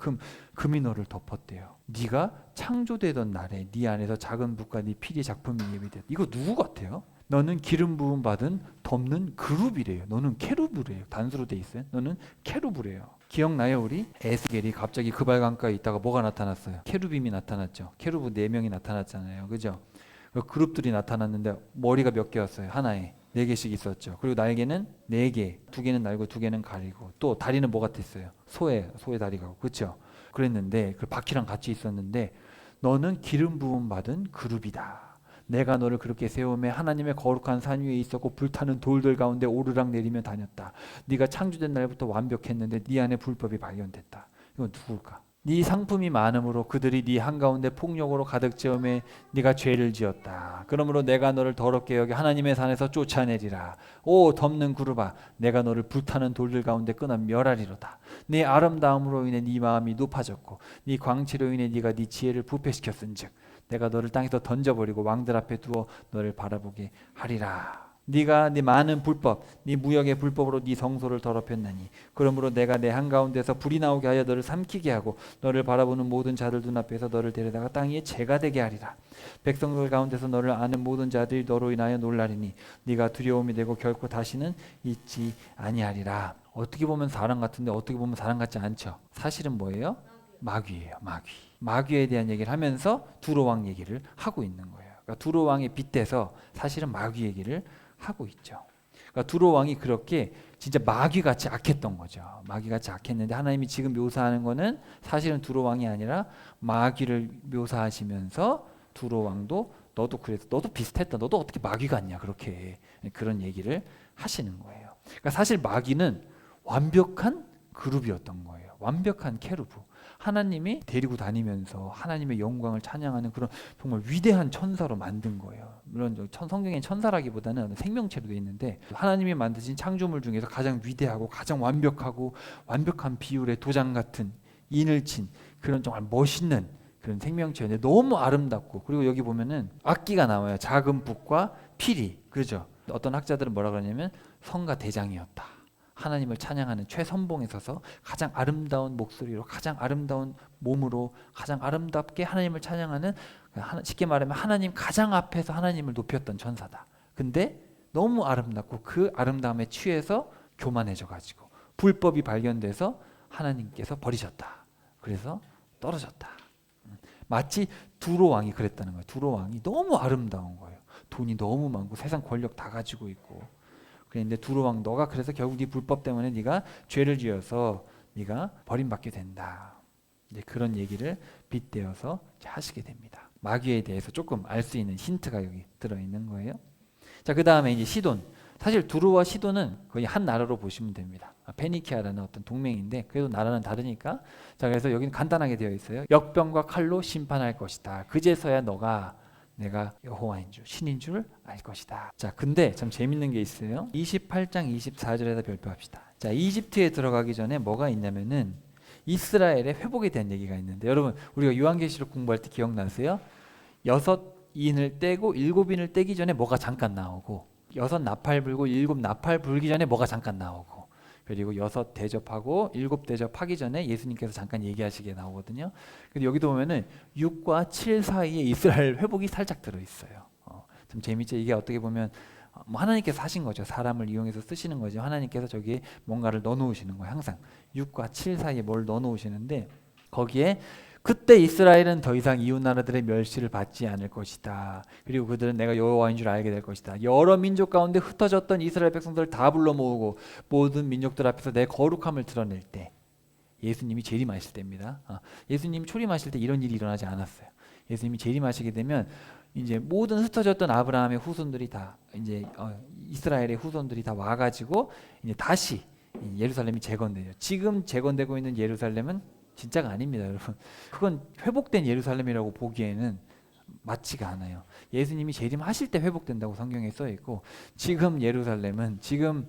금이 너를 덮었대요. 네가 창조되던 날에 네 안에서 작은 붓과 네 피리 작품이 예비됐다. 이거 누구 같아요? 너는 기름 부음 받은 덮는 그룹이래요. 너는 케루브래요. 단수로 돼 있어요. 너는 케루브래요. 기억나요? 우리 에스겔이 갑자기 그발 강가에 있다가 뭐가 나타났어요? 케루빔이 나타났죠. 케루브 4명이 나타났잖아요. 그죠? 그룹들이 나타났는데 머리가 몇 개였어요? 하나에 4개씩 있었죠. 그리고 날개는 4개, 2개는 날고 2개는 가리고, 또 다리는 뭐 같았어요? 소의 다리가. 그렇죠? 그랬는데 그 바퀴랑 같이 있었는데 너는 기름 부음 받은 그룹이다. 내가 너를 그렇게 세우며 하나님의 거룩한 산 위에 있었고 불타는 돌들 가운데 오르락 내리며 다녔다. 네가 창조된 날부터 완벽했는데 네 안에 불법이 발견됐다. 이건 누굴까? 네 상품이 많음으로 그들이 네 한가운데 폭력으로 가득 채우며 네가 죄를 지었다. 그러므로 내가 너를 더럽게 여겨 하나님의 산에서 쫓아내리라. 오 덮는 구름아, 내가 너를 불타는 돌들 가운데 끊어 멸하리로다. 네 아름다움으로 인해 네 마음이 높아졌고 네 광채로 인해 네가 네 지혜를 부패시켰은즉 내가 너를 땅에서 던져버리고 왕들 앞에 두어 너를 바라보게 하리라. 네가 네 많은 불법, 네 무역의 불법으로 네 성소를 더럽혔나니 그러므로 내가 내 한가운데서 불이 나오게 하여 너를 삼키게 하고 너를 바라보는 모든 자들 눈앞에서 너를 데려다가 땅 위에 재가 되게 하리라. 백성들 가운데서 너를 아는 모든 자들이 너로 인하여 놀라리니 네가 두려움이 되고 결코 다시는 잊지 아니하리라. 어떻게 보면 사람 같은데 어떻게 보면 사람 같지 않죠. 사실은 뭐예요? 마귀예요. 마귀에 대한 얘기를 하면서 두로왕 얘기를 하고 있는 거예요. 그러니까 두로왕에 빗대서 사실은 마귀 얘기를 하고 있죠. 그러니까 두로왕이 그렇게 진짜 마귀같이 악했던 거죠. 마귀같이 악했는데 하나님이 지금 묘사하는 거는 사실은 두로왕이 아니라 마귀를 묘사하시면서 두로왕도 너도 그래서 너도 비슷했다. 너도 어떻게 마귀 같냐. 그렇게 그런 얘기를 하시는 거예요. 그러니까 사실 마귀는 완벽한 그룹이었던 거예요. 완벽한 케루브. 하나님이 데리고 다니면서 하나님의 영광을 찬양하는 그런 정말 위대한 천사로 만든 거예요. 물론 성경엔 천사라기보다는 생명체로 되어 있는데 하나님이 만드신 창조물 중에서 가장 위대하고 가장 완벽하고 완벽한 비율의 도장 같은 인을 친 그런 정말 멋있는 그런 생명체인데 너무 아름답고, 그리고 여기 보면은 악기가 나와요. 작은 북과 피리. 그렇죠? 어떤 학자들은 뭐라 그러냐면 성가 대장이었다. 하나님을 찬양하는 최선봉에 서서 가장 아름다운 목소리로 가장 아름다운 몸으로 가장 아름답게 하나님을 찬양하는, 쉽게 말하면 하나님 가장 앞에서 하나님을 높였던 천사다. 근데 너무 아름답고 그 아름다움에 취해서 교만해져 가지고 불법이 발견돼서 하나님께서 버리셨다. 그래서 떨어졌다. 마치 두로 왕이 그랬다는 거예요. 두로 왕이 너무 아름다운 거예요. 돈이 너무 많고 세상 권력 다 가지고 있고. 그런데 두로 왕, 너가 그래서 결국 네 불법 때문에 네가 죄를 지어서 네가 버림받게 된다. 이제 그런 얘기를 빗대어서 하시게 됩니다. 마귀에 대해서 조금 알 수 있는 힌트가 여기 들어 있는 거예요. 자, 그 다음에 이제 시돈. 사실 두루와 시돈은 거의 한 나라로 보시면 됩니다. 페니키아라는 어떤 동맹인데 그래도 나라는 다르니까. 자, 그래서 여기는 간단하게 되어 있어요. 역병과 칼로 심판할 것이다. 그제서야 너가 내가 여호와인 줄, 신인 줄 알 것이다. 자, 근데 참 재밌는 게 있어요. 28장 24절에다 별표합시다. 자, 이집트에 들어가기 전에 뭐가 있냐면은 이스라엘의 회복에 대한 얘기가 있는데, 여러분 우리가 요한계시록 공부할 때 기억나세요? 6인을 떼고 7인을 떼기 전에 뭐가 잠깐 나오고, 6 나팔 불고 7 나팔 불기 전에 뭐가 잠깐 나오고, 그리고 6 대접하고 7 대접하기 전에 예수님께서 잠깐 얘기하시게 나오거든요. 근데 여기도 보면은 6과 7 사이에 이스라엘 회복이 살짝 들어있어요. 좀 재밌죠? 이게 어떻게 보면 뭐 하나님께서 하신 거죠. 사람을 이용해서 쓰시는 거죠. 하나님께서 저기에 뭔가를 넣어놓으시는 거예요. 항상 6과 7 사이에 뭘 넣어놓으시는데, 거기에 그때 이스라엘은 더 이상 이웃 나라들의 멸시를 받지 않을 것이다. 그리고 그들은 내가 여호와인 줄 알게 될 것이다. 여러 민족 가운데 흩어졌던 이스라엘 백성들을 다 불러 모으고 모든 민족들 앞에서 내 거룩함을 드러낼 때, 예수님이 재림하실 때입니다. 예수님이 초림하실 때 이런 일이 일어나지 않았어요. 예수님이 재림하시게 되면 이제 모든 흩어졌던 아브라함의 후손들이 다 이제 이스라엘의 후손들이 다 와가지고 이제 다시 예루살렘이 재건돼요. 지금 재건되고 있는 예루살렘은 진짜가 아닙니다, 여러분. 그건 회복된 예루살렘이라고 보기에는 맞지가 않아요. 예수님이 재림하실 때 회복된다고 성경에 써 있고, 지금 예루살렘은, 지금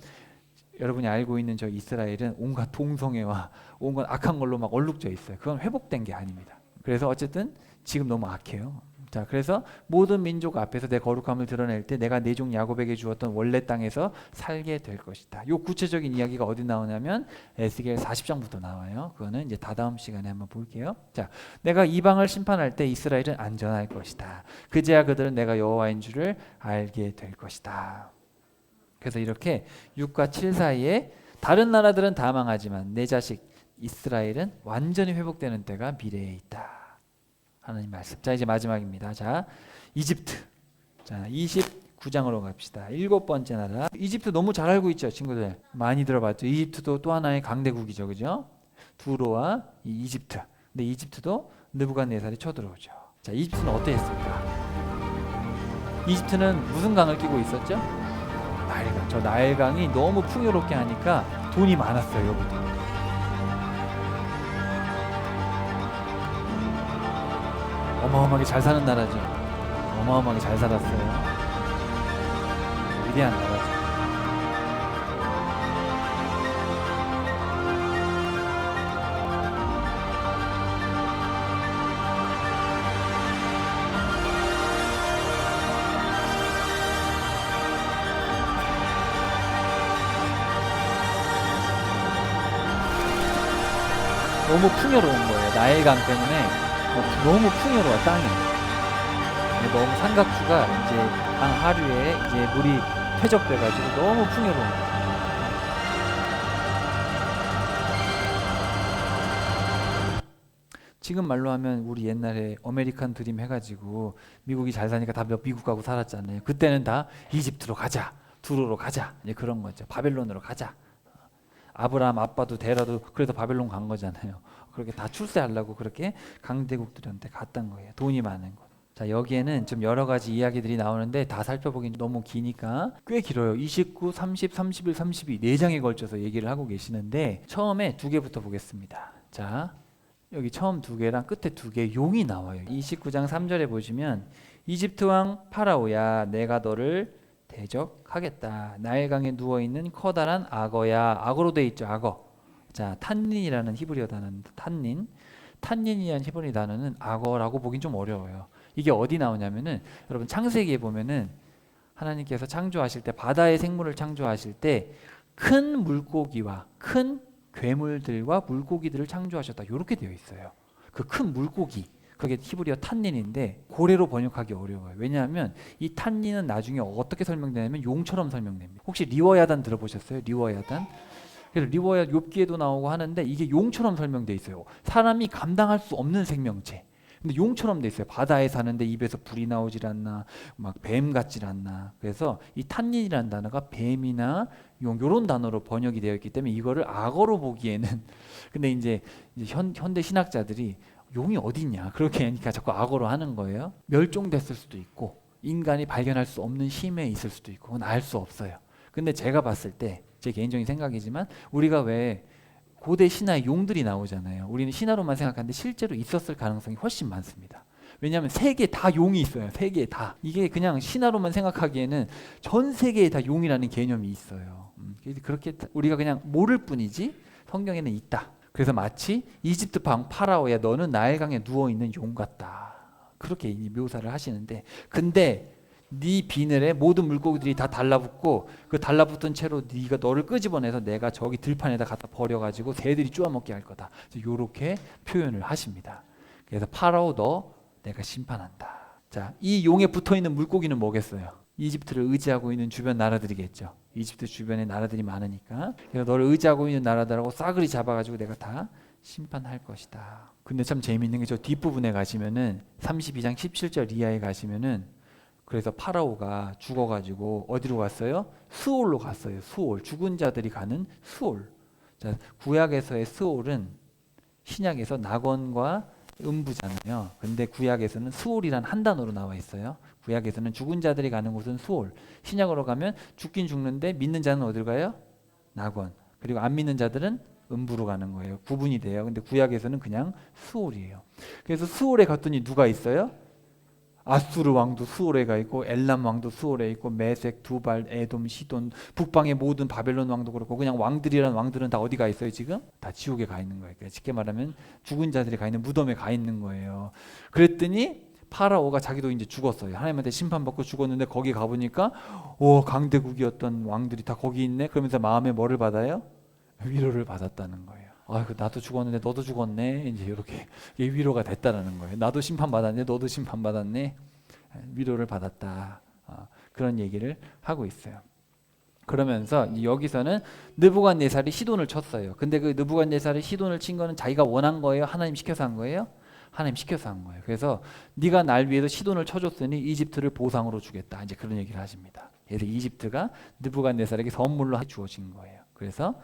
여러분이 알고 있는 저 이스라엘은 온갖 동성애와 온갖 악한 걸로 막 얼룩져 있어요. 그건 회복된 게 아닙니다. 그래서 어쨌든 지금 너무 악해요. 자, 그래서 모든 민족 앞에서 내 거룩함을 드러낼 때 내가 내 종 야곱에게 주었던 원래 땅에서 살게 될 것이다. 요 구체적인 이야기가 어디 나오냐면 에스겔 40장부터 나와요. 그거는 이제 다다음 시간에 한번 볼게요. 자, 내가 이방을 심판할 때 이스라엘은 안전할 것이다. 그제야 그들은 내가 여호와인 줄을 알게 될 것이다. 그래서 이렇게 6과 7 사이에 다른 나라들은 다 망하지만 내 자식 이스라엘은 완전히 회복되는 때가 미래에 있다. 하나님 말씀. 자, 이제 마지막입니다. 자, 이집트. 자, 29장으로 갑시다. 7번째 나라. 이집트 너무 잘 알고 있죠, 친구들. 많이 들어봤죠. 이집트도 또 하나의 강대국이죠, 그죠? 두로와 이집트. 근데 이집트도 느부갓네살이 쳐들어오죠. 자, 이집트는 어땠습니까? 이집트는 무슨 강을 끼고 있었죠? 나일강. 저 나일강이 너무 풍요롭게 하니까 돈이 많았어요, 여기도. 어마어마하게 잘 사는 나라죠. 어마어마하게 잘 살았어요. 위대한 나라죠. 너무 풍요로운 거예요. 나일강 때문에 너무 풍요로워, 땅이. 너무 삼각주가 이제 한 하루에 이제 물이 퇴적돼가지고 너무 풍요로운 거예요. 지금 말로 하면 우리 옛날에 아메리칸 드림 해가지고 미국이 잘 사니까 다 미국 가고 살았잖아요. 그때는 다 이집트로 가자, 두로로 가자, 이제 그런 거죠. 바벨론으로 가자. 아브라함 아빠도 데라도 그래서 바벨론 간 거잖아요. 그렇게 다 출세하려고 그렇게 강대국들한테 갔던 거예요. 돈이 많은 거. 자, 여기에는 좀 여러 가지 이야기들이 나오는데 다 살펴보긴 너무 기니까 꽤 길어요. 29, 30, 31, 32 4장에 걸쳐서 얘기를 하고 계시는데 처음에 두 개부터 보겠습니다. 자, 여기 처음 두 개랑 끝에 두 개 용이 나와요. 29장 3절에 보시면 이집트 왕 파라오야 내가 너를 대적하겠다. 나일강에 누워있는 커다란 악어야. 악어로 돼 있죠. 악어. 자, 탄닌이라는 히브리어 단어는 탄닌이라는 히브리 단어는 악어라고 보긴 좀 어려워요. 이게 어디 나오냐면은 여러분 창세기에 보면은 하나님께서 창조하실 때 바다의 생물을 창조하실 때 큰 물고기와 큰 괴물들과 물고기들을 창조하셨다. 이렇게 되어 있어요. 그 큰 물고기 그게 히브리어 탄닌인데 고래로 번역하기 어려워요. 왜냐하면 이 탄닌은 나중에 어떻게 설명되냐면 용처럼 설명됩니다. 혹시 리워야단 들어보셨어요? 리워야단? 그래서 리워야 욥기에도 나오고 하는데 이게 용처럼 설명돼 있어요. 사람이 감당할 수 없는 생명체. 근데 용처럼 돼 있어요. 바다에 사는데 입에서 불이 나오질 않나, 막 뱀 같질 않나. 그래서 이 탄닌이라는 단어가 뱀이나 용 이런 단어로 번역이 되어 있기 때문에 이거를 악어로 보기에는 근데 이제 현대 신학자들이 용이 어디 있냐 그렇게 하니까 자꾸 악어로 하는 거예요. 멸종됐을 수도 있고 인간이 발견할 수 없는 심해에 있을 수도 있고 그건 알 수 없어요. 근데 제가 봤을 때 제 개인적인 생각이지만 우리가 왜 고대 신화에 용들이 나오잖아요. 우리는 신화로만 생각하는데 실제로 있었을 가능성이 훨씬 많습니다. 왜냐하면 세계에 다 용이 있어요. 세계에 다. 이게 그냥 신화로만 생각하기에는 전 세계에 다 용이라는 개념이 있어요. 그렇게 우리가 그냥 모를 뿐이지 성경에는 있다. 그래서 마치 이집트 방 파라오야 너는 나일강에 누워있는 용 같다. 그렇게 묘사를 하시는데 근데 네 비늘에 모든 물고기들이 다 달라붙고 그 달라붙은 채로 네가 너를 끄집어내서 내가 저기 들판에다 갖다 버려가지고 새들이 쪼아먹게 할 거다. 이렇게 표현을 하십니다. 그래서 파라오 너 내가 심판한다. 자, 이 용에 붙어있는 물고기는 뭐겠어요? 이집트를 의지하고 있는 주변 나라들이겠죠. 이집트 주변에 나라들이 많으니까. 그래서 너를 의지하고 있는 나라들하고 싸그리 잡아가지고 내가 다 심판할 것이다. 근데 참 재미있는 게 저 뒷부분에 가시면은 32장 17절 이하에 가시면은 그래서 파라오가 죽어가지고 어디로 갔어요? 수올로 갔어요. 수올. 죽은 자들이 가는 수올. 자, 구약에서의 수올은 신약에서 낙원과 음부잖아요. 근데 구약에서는 수올이란 한 단어로 나와 있어요. 구약에서는 죽은 자들이 가는 곳은 수올. 신약으로 가면 죽긴 죽는데 믿는 자는 어디로 가요? 낙원. 그리고 안 믿는 자들은 음부로 가는 거예요. 구분이 돼요. 근데 구약에서는 그냥 수올이에요. 그래서 수올에 갔더니 누가 있어요? 아수르 왕도 수올에 가 있고 엘람 왕도 수올에 있고 메색, 두발, 에돔, 시돈, 북방의 모든 바벨론 왕도 그렇고 그냥 왕들이란 왕들은 다 어디 가 있어요 지금? 다 지옥에 가 있는 거예요. 그러니까 쉽게 말하면 죽은 자들이 가 있는 무덤에 가 있는 거예요. 그랬더니 파라오가 자기도 이제 죽었어요. 하나님한테 심판받고 죽었는데 거기 가보니까 오 강대국이었던 왕들이 다 거기 있네. 그러면서 마음에 뭐를 받아요? 위로를 받았다는 거예요. 아이고 나도 죽었는데 너도 죽었네. 이제 이렇게 위로가 됐다라는 거예요. 나도 심판받았네. 너도 심판받았네. 위로를 받았다. 그런 얘기를 하고 있어요. 그러면서 여기서는 느부갓네살이 시돈을 쳤어요. 근데 그 느부갓네살이 시돈을 친 거는 자기가 원한 거예요? 하나님 시켜서 한 거예요? 하나님 시켜서 한 거예요. 그래서 네가 날 위해서 시돈을 쳐줬으니 이집트를 보상으로 주겠다. 이제 그런 얘기를 하십니다. 그래서 이집트가 느부갓네살에게 선물로 주어진 거예요. 그래서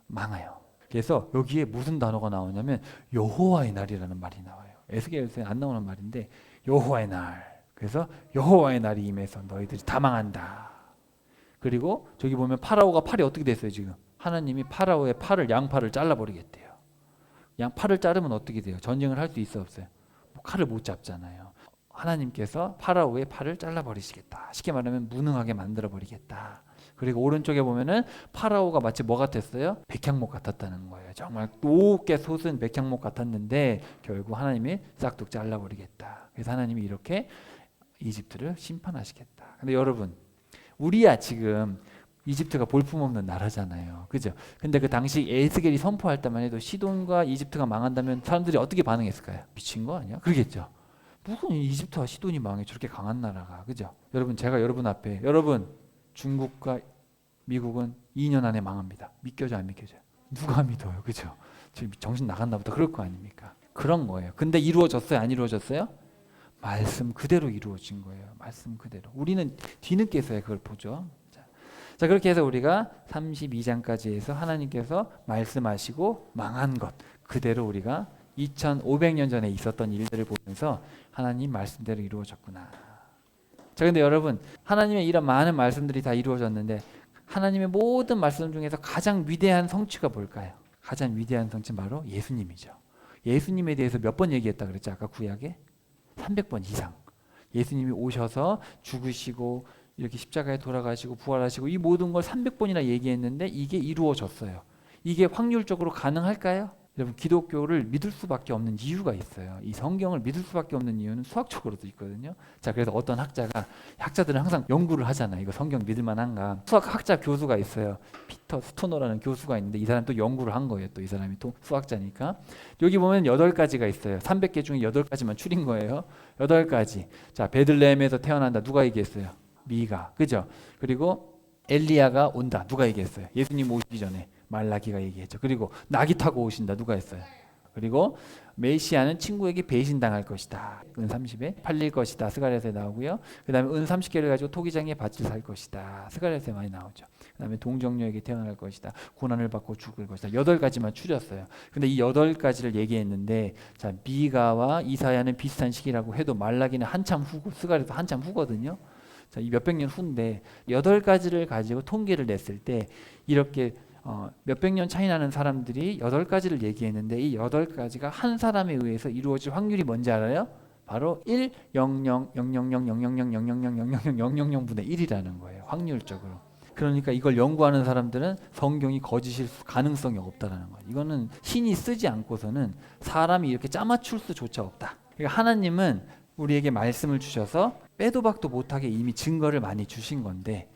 망해요. 그래서 여기에 무슨 단어가 나오냐면 여호와의 날이라는 말이 나와요. 에스겔서에 안 나오는 말인데 여호와의 날. 그래서 여호와의 날이 임해서 너희들이 다 망한다. 그리고 저기 보면 파라오가 팔이 어떻게 됐어요 지금? 하나님이 파라오의 팔을 양팔을 잘라버리겠대요. 양팔을 자르면 어떻게 돼요? 전쟁을 할 수 있어 없어요? 뭐 칼을 못 잡잖아요. 하나님께서 파라오의 팔을 잘라버리시겠다. 쉽게 말하면 무능하게 만들어버리겠다. 그리고 오른쪽에 보면은 파라오가 마치 뭐 같았어요? 백향목 같았다는 거예요. 정말 높게 솟은 백향목 같았는데 결국 하나님이 싹둑 잘라버리겠다. 그래서 하나님이 이렇게 이집트를 심판하시겠다. 근데 여러분 우리야 지금 이집트가 볼품없는 나라잖아요. 그죠? 근데 그 당시 에스겔이 선포할 때만 해도 시돈과 이집트가 망한다면 사람들이 어떻게 반응했을까요? 미친 거 아니야? 그러겠죠. 무슨 이집트와 시돈이 망해 저렇게 강한 나라가. 그죠? 여러분 제가 여러분 앞에 여러분 중국과 미국은 2년 안에 망합니다. 믿겨져 안 믿겨져요? 누가 믿어요? 그죠? 지금 정신 나갔나 보다 그럴 거 아닙니까? 그런 거예요. 근데 이루어졌어요? 안 이루어졌어요? 말씀 그대로 이루어진 거예요. 말씀 그대로. 우리는 뒤늦게서야 그걸 보죠. 자 그렇게 해서 우리가 32장까지 해서 하나님께서 말씀하시고 망한 것 그대로 우리가 2500년 전에 있었던 일들을 보면서 하나님 말씀대로 이루어졌구나. 자, 근데 여러분, 하나님의 이런 많은 말씀들이 다 이루어졌는데 하나님의 모든 말씀 중에서 가장 위대한 성취가 뭘까요? 가장 위대한 성취는 바로 예수님이죠. 예수님에 대해서 몇 번 얘기했다 그랬죠? 아까 구약에 300번 이상. 예수님이 오셔서 죽으시고 이렇게 십자가에 돌아가시고 부활하시고 이 모든 걸 300번이나 얘기했는데 이게 이루어졌어요. 이게 확률적으로 가능할까요? 여러분, 기독교를 믿을 수밖에 없는 이유가 있어요. 이 성경을 믿을 수밖에 없는 이유는 수학적으로도 있거든요. 자, 그래서 어떤 학자들은 항상 연구를 하잖아요. 이거 성경 믿을 만한가? 수학학자 교수가 있어요. 피터 스토너라는 교수가 있는데 이 사람 또 연구를 한 거예요. 또 이 사람이 또 수학자니까. 여기 보면 8가지가 있어요. 300개 중에 8가지만 추린 거예요. 8가지. 자, 베들레헴에서 태어난다. 누가 얘기했어요? 미가. 그죠? 그리고 엘리야가 온다. 누가 얘기했어요? 예수님 오시기 전에 말라기가 얘기했죠. 그리고 낙이 타고 오신다. 누가 했어요? 그리고 메시아는 친구에게 배신당할 것이다. 은 30에 팔릴 것이다. 스가랴서에 나오고요. 그 다음에 은 30개를 가지고 토기장에 밭을 살 것이다. 스가랴서에 많이 나오죠. 그 다음에 동정녀에게 태어날 것이다. 고난을 받고 죽을 것이다. 8가지만 추렸어요. 근데 이 8가지를 얘기했는데, 자, 미가와 이사야는 비슷한 시기라고 해도 말라기는 한참 후고 스가랴서 한참 후거든요. 자, 이 몇백 년 후인데 8가지를 가지고 통계를 냈을 때 이렇게 몇백 년 차이 나는 사람들이 8가지를 얘기했는데 이 8가지가 한 사람에 의해서 이루어질 확률이 뭔지 알아요? 바로 1, 0, 0, 0, 0, 0, 0, 0, 0, 0, 0, 0, 0, 0, 0, 0, 0 분의 1이라는 거예요. 확률적으로. 그러니까 이걸 연구하는 사람들은 성경이 거짓일 가능성이 없다라는 거예요. 이거는 신이 쓰지 않고서는 사람이 이렇게 짜맞출 수조차 없다. 그러니까 하나님은 우리에게 말씀을 주셔서 빼도 박도 못하게 이미 증거를 많이 주신 건데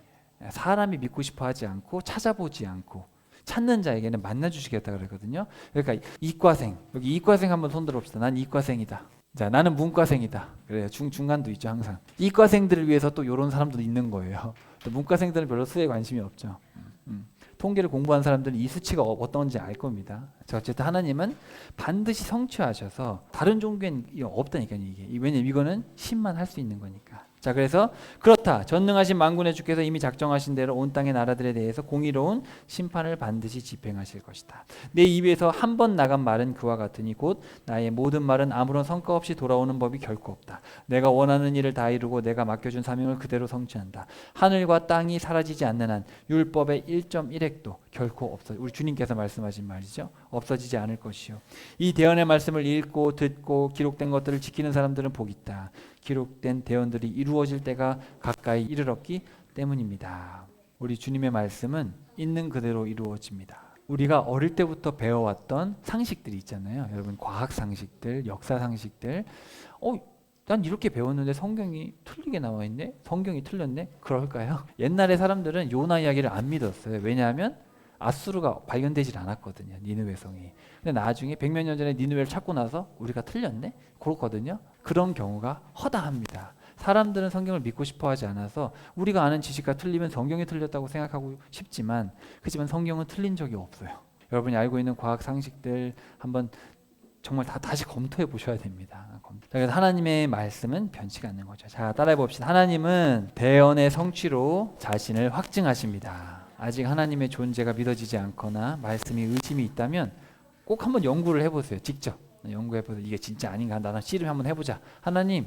사람이 믿고 싶어 하지 않고 찾아보지 않고 찾는 자에게는 만나주시겠다 그러거든요. 그러니까 이과생, 여기 이과생 한번 손들어 봅시다. 난 이과생이다. 자, 나는 문과생이다. 그래요. 중간도 있죠, 항상. 이과생들을 위해서 또 이런 사람도 있는 거예요. 또 문과생들은 별로 수에 관심이 없죠. 통계를 공부한 사람들은 이 수치가 어떤지 알 겁니다. 자, 어쨌든 하나님은 반드시 성취하셔서 다른 종교엔 없다니까요, 이게. 왜냐면 이거는 신만 할 수 있는 거니까. 자, 그래서 그렇다. 전능하신 만군의 주께서 이미 작정하신 대로 온 땅의 나라들에 대해서 공의로운 심판을 반드시 집행하실 것이다. 내 입에서 한 번 나간 말은 그와 같으니 곧 나의 모든 말은 아무런 성과 없이 돌아오는 법이 결코 없다. 내가 원하는 일을 다 이루고 내가 맡겨준 사명을 그대로 성취한다. 하늘과 땅이 사라지지 않는 한 율법의 1.1획도 결코 없어. 우리 주님께서 말씀하신 말이죠. 없어지지 않을 것이요. 이 대언의 말씀을 읽고 듣고 기록된 것들을 지키는 사람들은 복이 있다. 기록된 대언들이 이루어질 때가 가까이 이르렀기 때문입니다. 우리 주님의 말씀은 있는 그대로 이루어집니다. 우리가 어릴 때부터 배워왔던 상식들이 있잖아요. 여러분, 과학 상식들, 역사 상식들. 난 이렇게 배웠는데 성경이 틀리게 나와 있네? 성경이 틀렸네? 그럴까요? 옛날에 사람들은 요나 이야기를 안 믿었어요. 왜냐하면 아수르가 발견되질 않았거든요. 니느웨 성이. 근데 나중에 100몇 년 전에 니느웨를 찾고 나서 우리가 틀렸네? 그렇거든요. 그런 경우가 허다합니다. 사람들은 성경을 믿고 싶어 하지 않아서 우리가 아는 지식과 틀리면 성경이 틀렸다고 생각하고 싶지만 그렇지만 성경은 틀린 적이 없어요. 여러분이 알고 있는 과학 상식들 한번 정말 다시 검토해 보셔야 됩니다. 그래서 하나님의 말씀은 변치가 않는 거죠. 자, 따라해 봅시다. 하나님은 대언의 성취로 자신을 확증하십니다. 아직 하나님의 존재가 믿어지지 않거나 말씀이 의심이 있다면 꼭 한번 연구를 해보세요. 직접 연구해보세요. 이게 진짜 아닌가? 나랑 씨름 한번 해보자. 하나님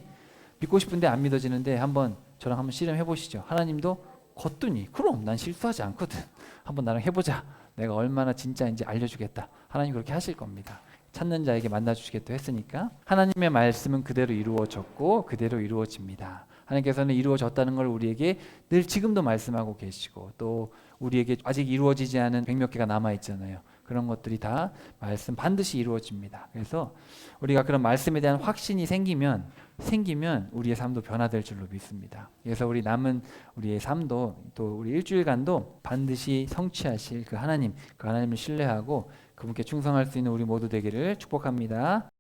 믿고 싶은데 안 믿어지는데 저랑 한번 씨름해보시죠. 하나님도 거뜬히 그럼 난 실수하지 않거든. 한번 나랑 해보자. 내가 얼마나 진짜인지 알려주겠다. 하나님 그렇게 하실 겁니다. 찾는 자에게 만나주시겠다 했으니까 하나님의 말씀은 그대로 이루어졌고 그대로 이루어집니다. 하나님께서는 이루어졌다는 걸 우리에게 늘 지금도 말씀하고 계시고 또 우리에게 아직 이루어지지 않은 100몇 개가 남아있잖아요. 그런 것들이 다 말씀 반드시 이루어집니다. 그래서 우리가 그런 말씀에 대한 확신이 생기면 우리의 삶도 변화될 줄로 믿습니다. 그래서 우리 남은 우리의 삶도 또 우리 일주일간도 반드시 성취하실 그 하나님을 신뢰하고 그분께 충성할 수 있는 우리 모두 되기를 축복합니다.